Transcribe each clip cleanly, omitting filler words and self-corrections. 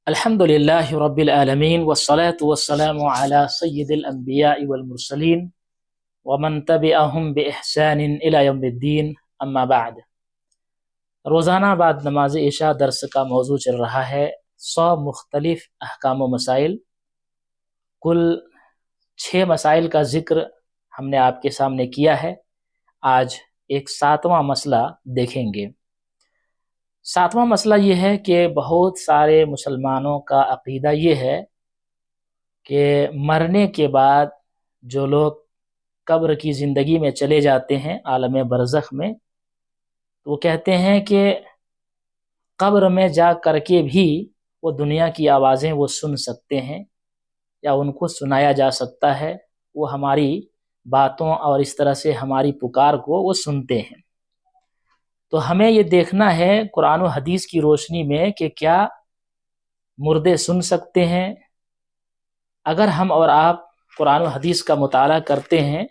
الحمد للہ رب العالمین والصلاة والسلام علی سید الانبیاء والمرسلین ومن تبعہم بإحسان الی یوم الدین اما بعد۔ روزانہ بعد نماز عشاء درس کا موضوع چل رہا ہے 100 مختلف احکام و مسائل۔ کل 6 مسائل کا ذکر ہم نے آپ کے سامنے کیا ہے۔ آج ایک 7واں مسئلہ دیکھیں گے۔ 7واں مسئلہ یہ ہے کہ بہت سارے مسلمانوں کا عقیدہ یہ ہے کہ مرنے کے بعد جو لوگ قبر کی زندگی میں چلے جاتے ہیں عالم برزخ میں، تو وہ کہتے ہیں کہ قبر میں جا کر کے بھی وہ دنیا کی آوازیں وہ سن سکتے ہیں یا ان کو سنایا جا سکتا ہے، وہ ہماری باتوں اور اس طرح سے ہماری پکار کو وہ سنتے ہیں۔ تو ہمیں یہ دیکھنا ہے قرآن و حدیث کی روشنی میں کہ کیا مردے سن سکتے ہیں۔ اگر ہم اور آپ قرآن و حدیث کا مطالعہ کرتے ہیں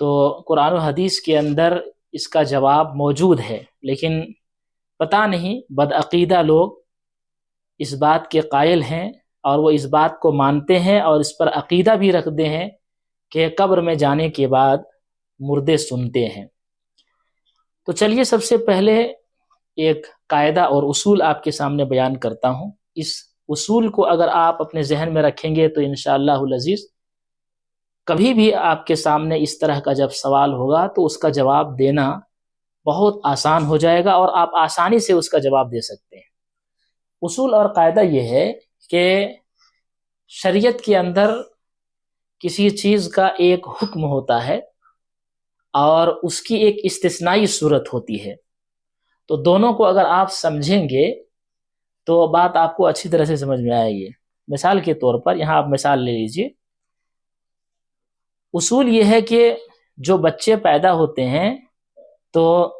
تو قرآن و حدیث کے اندر اس کا جواب موجود ہے، لیکن پتہ نہیں بدعقیدہ لوگ اس بات کے قائل ہیں اور وہ اس بات کو مانتے ہیں اور اس پر عقیدہ بھی رکھتے ہیں کہ قبر میں جانے کے بعد مردے سنتے ہیں۔ تو چلیے سب سے پہلے ایک قاعدہ اور اصول آپ کے سامنے بیان کرتا ہوں۔ اس اصول کو اگر آپ اپنے ذہن میں رکھیں گے تو انشاءاللہ العزیز کبھی بھی آپ کے سامنے اس طرح کا جب سوال ہوگا تو اس کا جواب دینا بہت آسان ہو جائے گا اور آپ آسانی سے اس کا جواب دے سکتے ہیں۔ اصول اور قاعدہ یہ ہے کہ شریعت کے اندر کسی چیز کا ایک حکم ہوتا ہے اور اس کی ایک استثنائی صورت ہوتی ہے، تو دونوں کو اگر آپ سمجھیں گے تو بات آپ کو اچھی طرح سے سمجھ میں آئے گی۔ مثال کے طور پر یہاں آپ مثال لے لیجئے۔ اصول یہ ہے کہ جو بچے پیدا ہوتے ہیں تو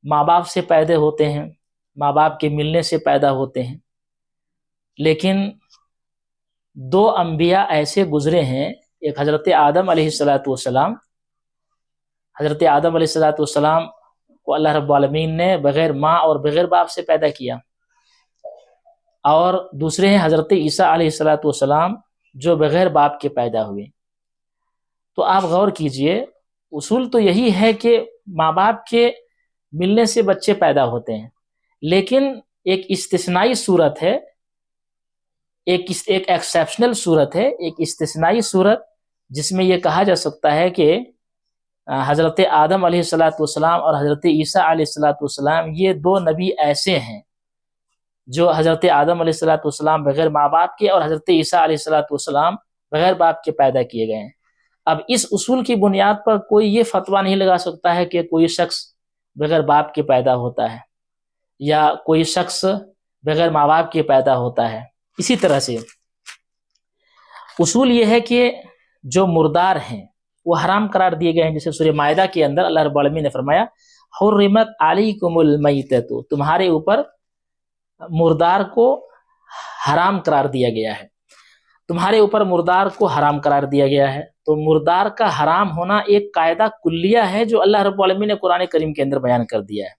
ماں باپ سے پیدا ہوتے ہیں، ماں باپ کے ملنے سے پیدا ہوتے ہیں، لیکن 2 انبیاء ایسے گزرے ہیں، ایک حضرت آدم علیہ السلام۔ حضرت آدم علیہ السلام کو اللہ رب العالمین نے بغیر ماں اور بغیر باپ سے پیدا کیا، اور دوسرے ہیں حضرت عیسیٰ علیہ السلام جو بغیر باپ کے پیدا ہوئے۔ تو آپ غور کیجئے، اصول تو یہی ہے کہ ماں باپ کے ملنے سے بچے پیدا ہوتے ہیں، لیکن ایک استثنائی صورت ہے، ایک ایکسیپشنل صورت ہے، ایک استثنائی صورت جس میں یہ کہا جا سکتا ہے کہ حضرت آدم علیہ السلام اور حضرت عیسیٰ علیہ السلام یہ 2 نبی ایسے ہیں جو حضرت آدم علیہ السلام بغیر ماں باپ کے اور حضرت عیسیٰ علیہ السلام بغیر باپ کے پیدا کیے گئے ہیں۔ اب اس اصول کی بنیاد پر کوئی یہ فتویٰ نہیں لگا سکتا ہے کہ کوئی شخص بغیر باپ کے پیدا ہوتا ہے یا کوئی شخص بغیر ماں باپ کے پیدا ہوتا ہے۔ اسی طرح سے اصول یہ ہے کہ جو مردار ہیں وہ حرام قرار دیے گئے ہیں، جیسے سورہ مائدہ کے اندر اللہ رب العالمین نے فرمایا حرمت علیکم المیتۃ، تمہارے اوپر مردار کو حرام قرار دیا گیا ہے، تمہارے اوپر مردار کو حرام قرار دیا گیا ہے۔ تو مردار کا حرام ہونا ایک قاعدہ کلیہ ہے جو اللہ رب العالمین نے قرآن کریم کے اندر بیان کر دیا ہے،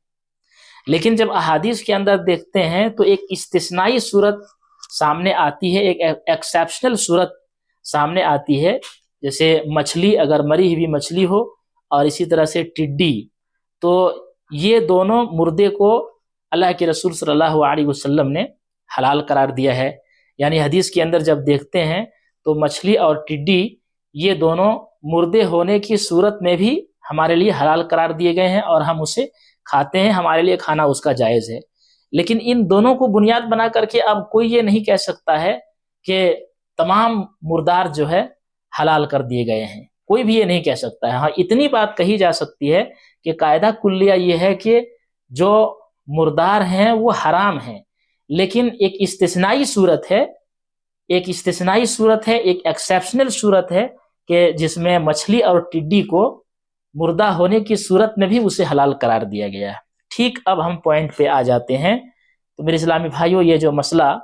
لیکن جب احادیث کے اندر دیکھتے ہیں تو ایک استثنائی صورت سامنے آتی ہے، ایک ایکسیپشنل صورت سامنے آتی ہے، جیسے مچھلی، اگر مری ہوئی مچھلی ہو اور اسی طرح سے ٹڈی، تو یہ دونوں مردے کو اللہ کے رسول صلی اللہ علیہ وسلم نے حلال قرار دیا ہے۔ یعنی حدیث کے اندر جب دیکھتے ہیں تو مچھلی اور ٹڈی یہ دونوں مردے ہونے کی صورت میں بھی ہمارے لیے حلال قرار دیے گئے ہیں اور ہم اسے کھاتے ہیں، ہمارے لیے کھانا اس کا جائز ہے۔ لیکن ان دونوں کو بنیاد بنا کر کے اب کوئی یہ نہیں کہہ سکتا ہے کہ تمام مردار جو ہے حلال کر دیے گئے ہیں، کوئی بھی یہ نہیں کہہ سکتا ہے۔ ہاں اتنی بات کہی جا سکتی ہے کہ قاعدہ کلیہ یہ ہے کہ جو مردار ہیں وہ حرام ہیں، لیکن ایک استثنائی صورت ہے، ایک ایکسیپشنل صورت ہے کہ جس میں مچھلی اور ٹڈی کو مردہ ہونے کی صورت میں بھی اسے حلال قرار دیا گیا ہے۔ ٹھیک، اب ہم پوائنٹ پہ آ جاتے ہیں۔ تو میرے اسلامی بھائیوں، یہ جو مسئلہ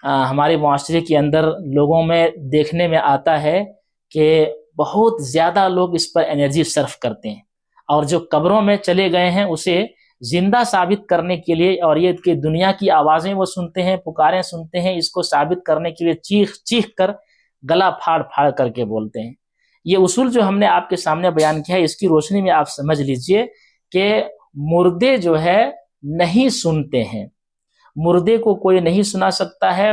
ہمارے معاشرے کے اندر لوگوں میں دیکھنے میں آتا ہے کہ بہت زیادہ لوگ اس پر انرجی صرف کرتے ہیں، اور جو قبروں میں چلے گئے ہیں اسے زندہ ثابت کرنے کے لیے، اور یہ کہ دنیا کی آوازیں وہ سنتے ہیں، پکاریں سنتے ہیں، اس کو ثابت کرنے کے لیے چیخ چیخ کر، گلا پھاڑ پھاڑ کر کے بولتے ہیں۔ یہ اصول جو ہم نے آپ کے سامنے بیان کیا ہے، اس کی روشنی میں آپ سمجھ لیجئے کہ مردے جو ہے نہیں سنتے ہیں، مردے کو کوئی نہیں سنا سکتا ہے،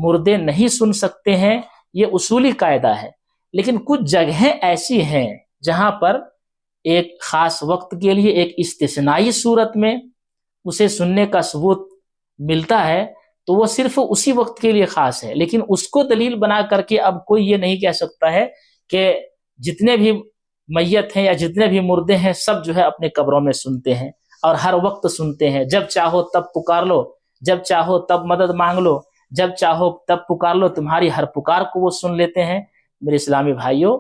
مردے نہیں سن سکتے ہیں، یہ اصولی قاعدہ ہے۔ لیکن کچھ جگہیں ایسی ہیں جہاں پر ایک خاص وقت کے لیے، ایک استثنائی صورت میں اسے سننے کا ثبوت ملتا ہے، تو وہ صرف اسی وقت کے لیے خاص ہے۔ لیکن اس کو دلیل بنا کر کے اب کوئی یہ نہیں کہہ سکتا ہے کہ جتنے بھی میت ہیں یا جتنے بھی مردے ہیں سب جو ہے اپنے قبروں میں سنتے ہیں اور ہر وقت سنتے ہیں، جب چاہو تب پکار لو، جب چاہو تب مدد مانگ لو، جب چاہو تب پکار لو، تمہاری ہر پکار کو وہ سن لیتے ہیں۔ میرے اسلامی بھائیوں،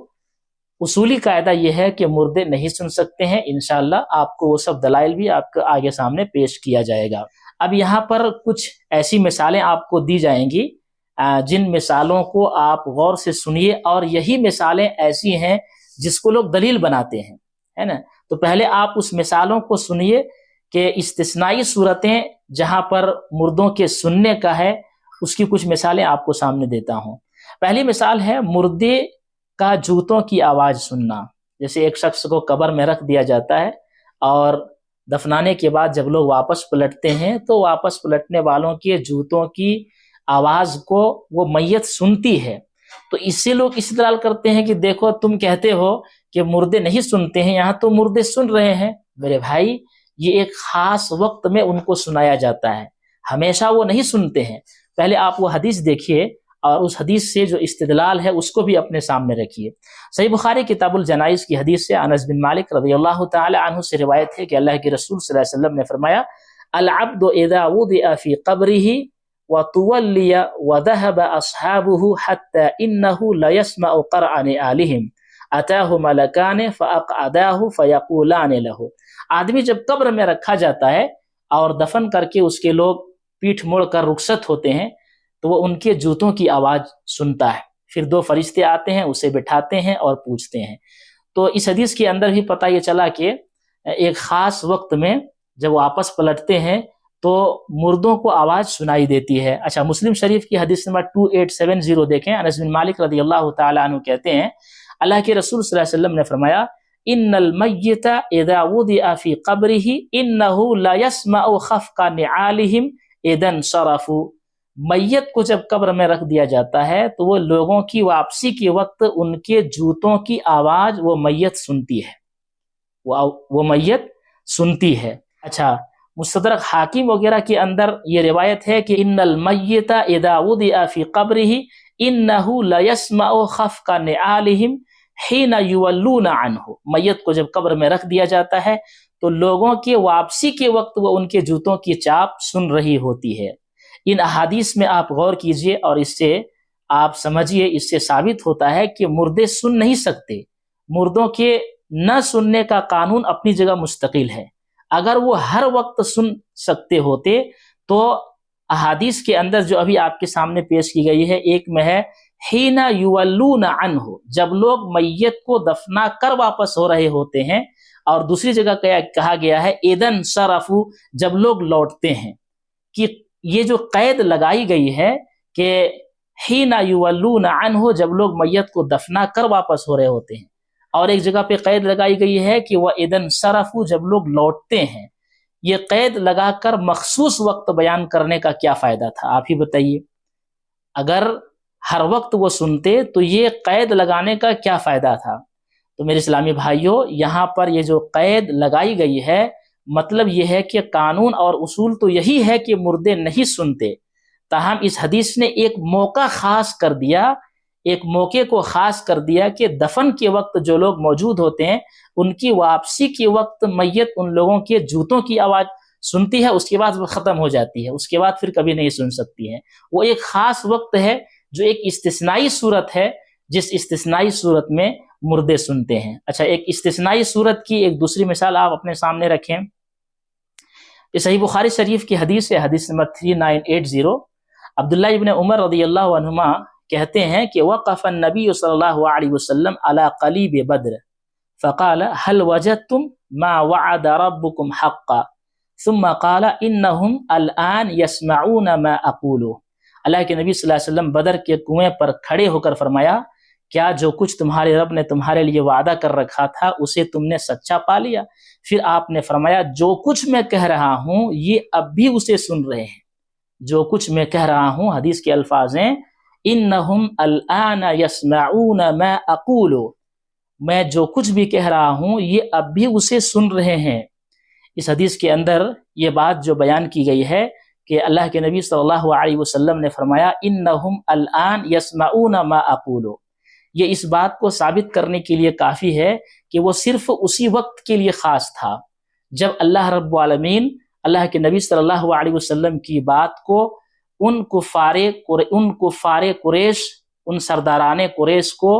اصولی قاعدہ یہ ہے کہ مردے نہیں سن سکتے ہیں۔ انشاءاللہ آپ کو وہ سب دلائل بھی آپ کے آگے سامنے پیش کیا جائے گا۔ اب یہاں پر کچھ ایسی مثالیں آپ کو دی جائیں گی جن مثالوں کو آپ غور سے سنیے، اور یہی مثالیں ایسی ہیں جس کو لوگ دلیل بناتے ہیں، ہے نا۔ تو پہلے آپ اس مثالوں کو سنیے کہ استثنائی صورتیں جہاں پر مردوں کے سننے کا ہے، اس کی کچھ مثالیں آپ کو سامنے دیتا ہوں۔ پہلی مثال ہے مردے کا جوتوں کی آواز سننا۔ جیسے ایک شخص کو قبر میں رکھ دیا جاتا ہے اور دفنانے کے بعد جب لوگ واپس پلٹتے ہیں تو واپس پلٹنے والوں کے جوتوں کی آواز کو وہ میت سنتی ہے۔ تو اس سے لوگ استدلال کرتے ہیں کہ دیکھو تم کہتے ہو کہ مردے نہیں سنتے ہیں، یہاں تو مردے سن رہے ہیں۔ میرے بھائی، یہ ایک خاص وقت میں ان کو سنایا جاتا ہے، ہمیشہ وہ نہیں سنتے ہیں۔ پہلے آپ وہ حدیث دیکھیے اور اس حدیث سے جو استدلال ہے اس کو بھی اپنے سامنے رکھیے۔ صحیح بخاری کتاب الجنائز کی حدیث سے انس بن مالک رضی اللہ تعالی عنہ سے روایت ہے کہ اللہ کے رسول صلی اللہ علیہ وسلم نے فرمایا: العبد اذا وضع في قبره وتولي وذهب اصحابه حتى انه لا يسمع قرع نعالهم اتاه ملكان فاقعداه فيقولان له۔ آدمی جب قبر میں رکھا جاتا ہے اور دفن کر کے اس کے لوگ پیٹھ موڑ کر رخصت ہوتے ہیں تو وہ ان کے جوتوں کی آواز سنتا ہے۔ پھر دو فرشتے آتے ہیں، اسے بٹھاتے ہیں اور پوچھتے ہیں۔ تو اس حدیث کے اندر بھی پتہ یہ چلا کہ ایک خاص وقت میں جب وہ آپس پلٹتے ہیں تو مردوں کو آواز سنائی دیتی ہے۔ اچھا، مسلم شریف کی حدیث نمبر 2870 دیکھیں۔ انس بن مالک رضی اللہ تعالی عنہ کہتے ہیں اللہ کے رسول صلی اللہ علیہ وسلم نے فرمایا: ان المیت اذا وضع فی قبره انه لا يسمع خفق نعالهم اذا انصرفوا۔ میت کو جب قبر میں رکھ دیا جاتا ہے تو وہ لوگوں کی واپسی کے وقت ان کے جوتوں کی آواز وہ میت سنتی ہے، وہ میت سنتی ہے۔ اچھا، مستدرک حاکم وغیرہ کے اندر یہ روایت ہے کہ ان المیت اذا وضع فی قبره انه لا يسمع خفق نعالهم حين یولون عنہ۔ میت کو جب قبر میں رکھ دیا جاتا ہے تو لوگوں کے واپسی کے وقت وہ ان کے جوتوں کی چاپ سن رہی ہوتی ہے۔ ان احادیث میں آپ غور کیجئے اور اس سے آپ سمجھیے، اس سے ثابت ہوتا ہے کہ مردے سن نہیں سکتے۔ مردوں کے نہ سننے کا قانون اپنی جگہ مستقل ہے۔ اگر وہ ہر وقت سن سکتے ہوتے تو احادیث کے اندر جو ابھی آپ کے سامنے پیش کی گئی ہے، ایک میں ہے حین یولون عنہ، جب لوگ میت کو دفنا کر واپس ہو رہے ہوتے ہیں، اور دوسری جگہ کہا گیا ہے اذن صرفوا، جب لوگ لوٹتے ہیں۔ کہ یہ جو قید لگائی گئی ہے کہ حین یولون عنہ، جب لوگ میت کو دفنا کر واپس ہو رہے ہوتے ہیں، اور ایک جگہ پہ قید لگائی گئی ہے کہ وَإِذَا انصَرَفُوا، جب لوگ لوٹتے ہیں۔ یہ قید لگا کر مخصوص وقت بیان کرنے کا کیا فائدہ تھا، آپ ہی بتائیے۔ اگر ہر وقت وہ سنتے تو یہ قید لگانے کا کیا فائدہ تھا؟ تو میرے اسلامی بھائیوں، یہاں پر یہ جو قید لگائی گئی ہے، مطلب یہ ہے کہ قانون اور اصول تو یہی ہے کہ مردے نہیں سنتے، تاہم اس حدیث نے ایک موقع خاص کر دیا، ایک موقع کو خاص کر دیا کہ دفن کے وقت جو لوگ موجود ہوتے ہیں ان کی واپسی کے وقت میت ان لوگوں کے جوتوں کی آواز سنتی ہے، اس کے بعد وہ ختم ہو جاتی ہے، اس کے بعد پھر کبھی نہیں سن سکتی ہے۔ وہ ایک خاص وقت ہے جو ایک استثنائی صورت ہے، جس استثنائی صورت میں مردے سنتے ہیں۔ اچھا، ایک استثنائی صورت کی ایک دوسری مثال آپ اپنے سامنے رکھیں۔ یہ صحیح بخاری شریف کی حدیث ہے، حدیث نمبر 3980۔ عبداللہ ابن عمر رضی اللہ عنہما کہتے ہیں کہ وقف النبی صلی اللہ علیہ وسلم علی قلیب بدر فقال هل وجدتم ما وعد ربكم حقا ثم قال انہم الان یسمعون ما اقول. اللہ کے نبی صلی اللہ علیہ وسلم بدر کے کنویں پر کھڑے ہو کر فرمایا کیا جو کچھ تمہارے رب نے تمہارے لیے وعدہ کر رکھا تھا اسے تم نے سچا پا لیا؟ پھر آپ نے فرمایا جو کچھ میں کہہ رہا ہوں یہ اب بھی اسے سن رہے ہیں. جو کچھ میں کہہ رہا ہوں، حدیث کے الفاظ ہیں انہم الان یسمعون ما اقول، میں جو کچھ بھی کہہ رہا ہوں یہ اب بھی اسے سن رہے ہیں. اس حدیث کے اندر یہ بات جو بیان کی گئی ہے کہ اللہ کے نبی صلی اللہ علیہ وسلم نے فرمایا انہم الان یسمعون ما اقول، یہ اس بات کو ثابت کرنے کے لیے کافی ہے کہ وہ صرف اسی وقت کے لیے خاص تھا جب اللہ رب العالمین اللہ کے نبی صلی اللہ علیہ وسلم کی بات کو ان کفار قریش، ان سرداران قریش کو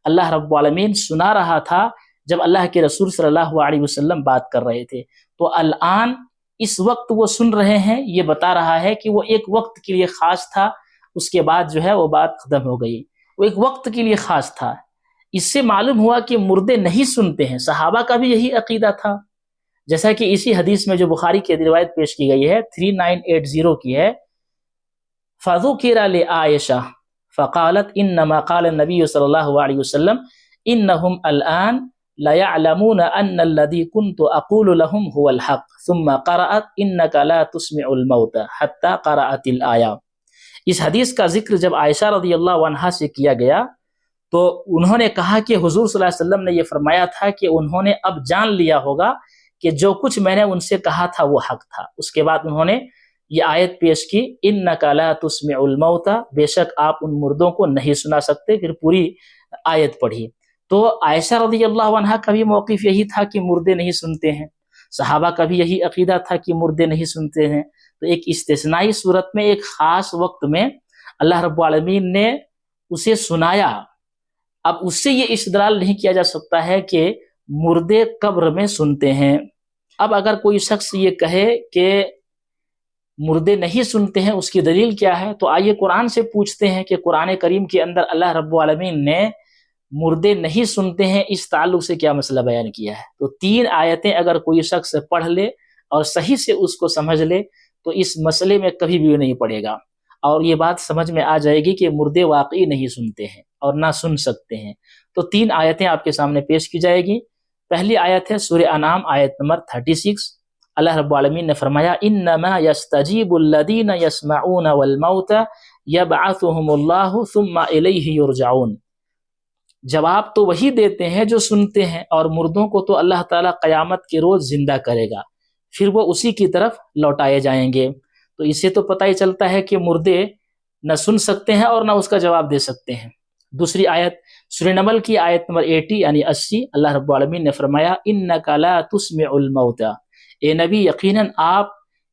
اللہ رب العالمین سنا رہا تھا جب اللہ کے رسول صلی اللہ علیہ وسلم بات کر رہے تھے. تو الان اس وقت وہ سن رہے ہیں، یہ بتا رہا ہے کہ وہ ایک وقت کے لیے خاص تھا، اس کے بعد جو ہے وہ بات ختم ہو گئی. وہ ایک وقت کے لیے خاص تھا. اس سے معلوم ہوا کہ مردے نہیں سنتے ہیں. صحابہ کا بھی یہی عقیدہ تھا، جیسا کہ اسی حدیث میں جو بخاری کی روایت پیش کی گئی ہے 3980 کی ہے. فذکر لعائشہ فقالت انما قال النبی صلی اللہ علیہ وسلم انہم الان ليعلمون ان الذي كنت اقول لهم هو الحق ثم قرأت انك لا تسمع الموتى حتى قرأت الآية. اس حدیث کا ذکر جب عائشہ رضی اللہ عنہا سے کیا گیا تو انہوں نے کہا کہ حضور صلی اللہ علیہ وسلم نے یہ فرمایا تھا کہ انہوں نے اب جان لیا ہوگا کہ جو کچھ میں نے ان سے کہا تھا وہ حق تھا. اس کے بعد انہوں نے یہ آیت پیش کی انک لا تسمع الموتى، بے شک آپ ان مردوں کو نہیں سنا سکتے. پھر پوری آیت پڑھی. تو عائشہ رضی اللہ عنہا کا بھی موقف یہی تھا کہ مردے نہیں سنتے ہیں، صحابہ کا بھی یہی عقیدہ تھا کہ مردے نہیں سنتے ہیں. تو ایک استثنائی صورت میں ایک خاص وقت میں اللہ رب العالمین نے اسے سنایا. اب اس سے یہ استدلال نہیں کیا جا سکتا ہے کہ مردے قبر میں سنتے ہیں. اب اگر کوئی شخص یہ کہے کہ مردے نہیں سنتے ہیں اس کی دلیل کیا ہے، تو آئیے قرآن سے پوچھتے ہیں کہ قرآن کریم کے اندر اللہ رب العالمین نے مردے نہیں سنتے ہیں اس تعلق سے کیا مسئلہ بیان کیا ہے. تو 3 آیتیں اگر کوئی شخص پڑھ لے اور صحیح سے اس کو سمجھ لے تو اس مسئلے میں کبھی بھی نہیں پڑے گا، اور یہ بات سمجھ میں آ جائے گی کہ مردے واقعی نہیں سنتے ہیں اور نہ سن سکتے ہیں. تو 3 آیتیں آپ کے سامنے پیش کی جائے گی. پہلی آیت ہے سورہ انعام آیت نمبر 36. اللہ رب العالمین نے فرمایا انما یستجیب الذین یسمعون والموتى یبعثهم اللہ ثم الیہ یرجعون. جواب تو وہی دیتے ہیں جو سنتے ہیں، اور مردوں کو تو اللہ تعالیٰ قیامت کے روز زندہ کرے گا، پھر وہ اسی کی طرف لوٹائے جائیں گے. تو اس سے تو پتہ ہی چلتا ہے کہ مردے نہ سن سکتے ہیں اور نہ اس کا جواب دے سکتے ہیں. دوسری آیت سورہ نمل کی آیت نمبر 80 یعنی 80، اللہ رب العالمین نے فرمایا انک لا تسمع الموتى، اے نبی یقیناً آپ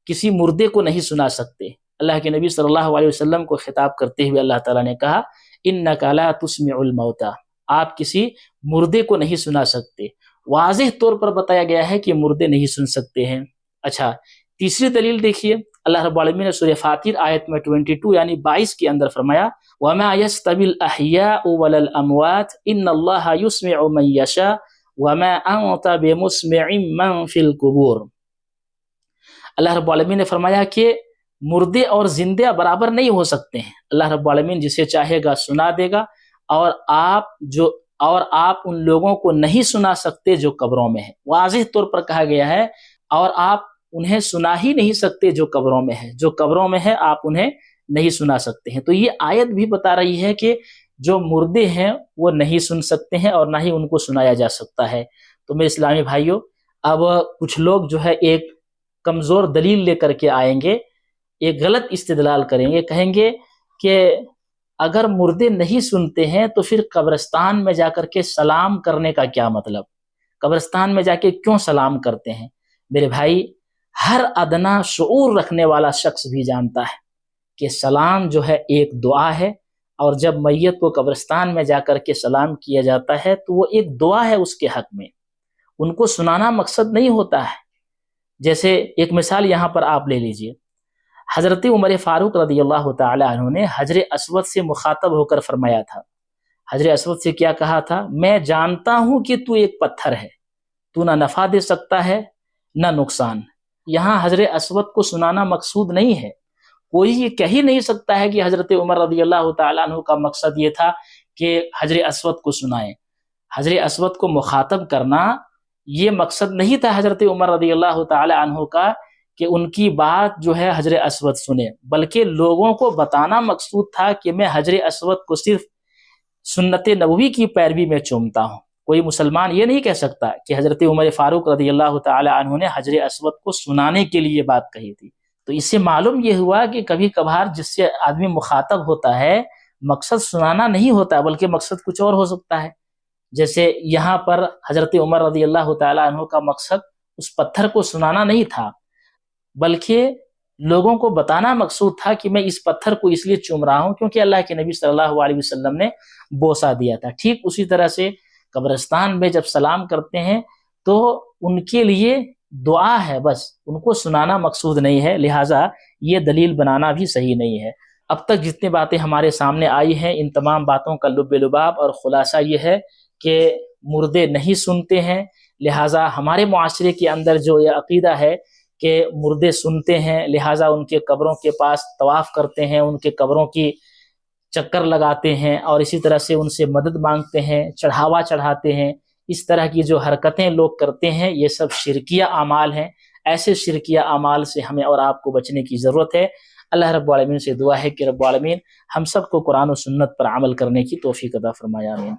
کسی مردے کو نہیں سنا سکتے. اللہ کے نبی صلی اللہ علیہ وسلم کو خطاب کرتے ہوئے اللہ تعالیٰ نے کہا انک لا تسمع الموتى، آپ کسی مردے کو نہیں سنا سکتے. واضح طور پر بتایا گیا ہے کہ مردے نہیں سن سکتے ہیں. اچھا، تیسری دلیل دیکھیے. اللہ رب العالمین نے سورہ فاطر آیت میں 22 یعنی 22 کے اندر فرمایا وَمَا يَسْتَوِي الْأَحْيَاءُ وَلَا الْأَمْوَاتُ إِنَّ اللَّهَ يُسْمِعُ مَن يَشَاءُ وَمَا أَنْتَ بِمُسْمِعٍ مَّن فِي الْقُبُورِ. اللہ رب العالمین نے فرمایا کہ مردے اور زندے برابر نہیں ہو سکتے ہیں. اللہ رب العالمین جسے چاہے گا سنا دے گا، اور آپ ان لوگوں کو نہیں سنا سکتے جو قبروں میں ہیں. واضح طور پر کہا گیا ہے اور آپ انہیں سنا ہی نہیں سکتے جو قبروں میں ہے. جو قبروں میں ہے آپ انہیں نہیں سنا سکتے ہیں. تو یہ آیت بھی بتا رہی ہے کہ جو مردے ہیں وہ نہیں سن سکتے ہیں اور نہ ہی ان کو سنایا جا سکتا ہے. تو میرے اسلامی بھائیوں، اب کچھ لوگ جو ہے ایک کمزور دلیل لے کر کے آئیں گے، ایک غلط استدلال کریں گے، کہیں گے کہ اگر مردے نہیں سنتے ہیں تو پھر قبرستان میں جا کر کے سلام کرنے کا کیا مطلب؟ قبرستان میں جا کے کیوں سلام کرتے ہیں؟ میرے بھائی، ہر ادنا شعور رکھنے والا شخص بھی جانتا ہے کہ سلام جو ہے ایک دعا ہے، اور جب میت کو قبرستان میں جا کر کے سلام کیا جاتا ہے تو وہ ایک دعا ہے اس کے حق میں، ان کو سنانا مقصد نہیں ہوتا ہے. جیسے ایک مثال یہاں پر آپ لے لیجئے. حضرت عمر فاروق رضی اللہ تعالی عنہ نے حجر اسود سے مخاطب ہو کر فرمایا تھا. حجر اسود سے کیا کہا تھا؟ میں جانتا ہوں کہ تو ایک پتھر ہے، تو نہ نفع دے سکتا ہے نہ نقصان. یہاں حجر اسود کو سنانا مقصود نہیں ہے. کوئی یہ کہہ ہی نہیں سکتا ہے کہ حضرت عمر رضی اللہ تعالیٰ عنہ کا مقصد یہ تھا کہ حجر اسود کو سنائیں. حجر اسود کو مخاطب کرنا یہ مقصد نہیں تھا حضرت عمر رضی اللہ تعالیٰ عنہ کا کہ ان کی بات جو ہے حجر اسود سنے، بلکہ لوگوں کو بتانا مقصود تھا کہ میں حجر اسود کو صرف سنت نبوی کی پیروی میں چومتا ہوں. کوئی مسلمان یہ نہیں کہہ سکتا کہ حضرت عمر فاروق رضی اللہ تعالیٰ عنہ نے حجر اسود کو سنانے کے لیے بات کہی تھی. تو اس سے معلوم یہ ہوا کہ کبھی کبھار جس سے آدمی مخاطب ہوتا ہے مقصد سنانا نہیں ہوتا بلکہ مقصد کچھ اور ہو سکتا ہے. جیسے یہاں پر حضرت عمر رضی اللہ تعالیٰ عنہ کا مقصد اس پتھر کو سنانا نہیں تھا بلکہ لوگوں کو بتانا مقصود تھا کہ میں اس پتھر کو اس لیے چوم رہا ہوں کیونکہ اللہ کے نبی صلی اللہ علیہ وسلم نے بوسہ دیا تھا. ٹھیک اسی طرح سے قبرستان میں جب سلام کرتے ہیں تو ان کے لیے دعا ہے، بس ان کو سنانا مقصود نہیں ہے، لہٰذا یہ دلیل بنانا بھی صحیح نہیں ہے. اب تک جتنی باتیں ہمارے سامنے آئی ہیں ان تمام باتوں کا لب لباب اور خلاصہ یہ ہے کہ مردے نہیں سنتے ہیں، لہٰذا ہمارے معاشرے کے اندر جو یہ عقیدہ ہے کہ مردے سنتے ہیں لہٰذا ان کے قبروں کے پاس طواف کرتے ہیں، ان کے قبروں کی چکر لگاتے ہیں اور اسی طرح سے ان سے مدد مانگتے ہیں، چڑھاوا چڑھاتے ہیں، اس طرح کی جو حرکتیں لوگ کرتے ہیں یہ سب شرکیہ اعمال ہیں. ایسے شرکیہ اعمال سے ہمیں اور آپ کو بچنے کی ضرورت ہے. اللہ رب العالمین سے دعا ہے کہ رب العالمین ہم سب کو قرآن و سنت پر عمل کرنے کی توفیق عطا فرمائے. آمین.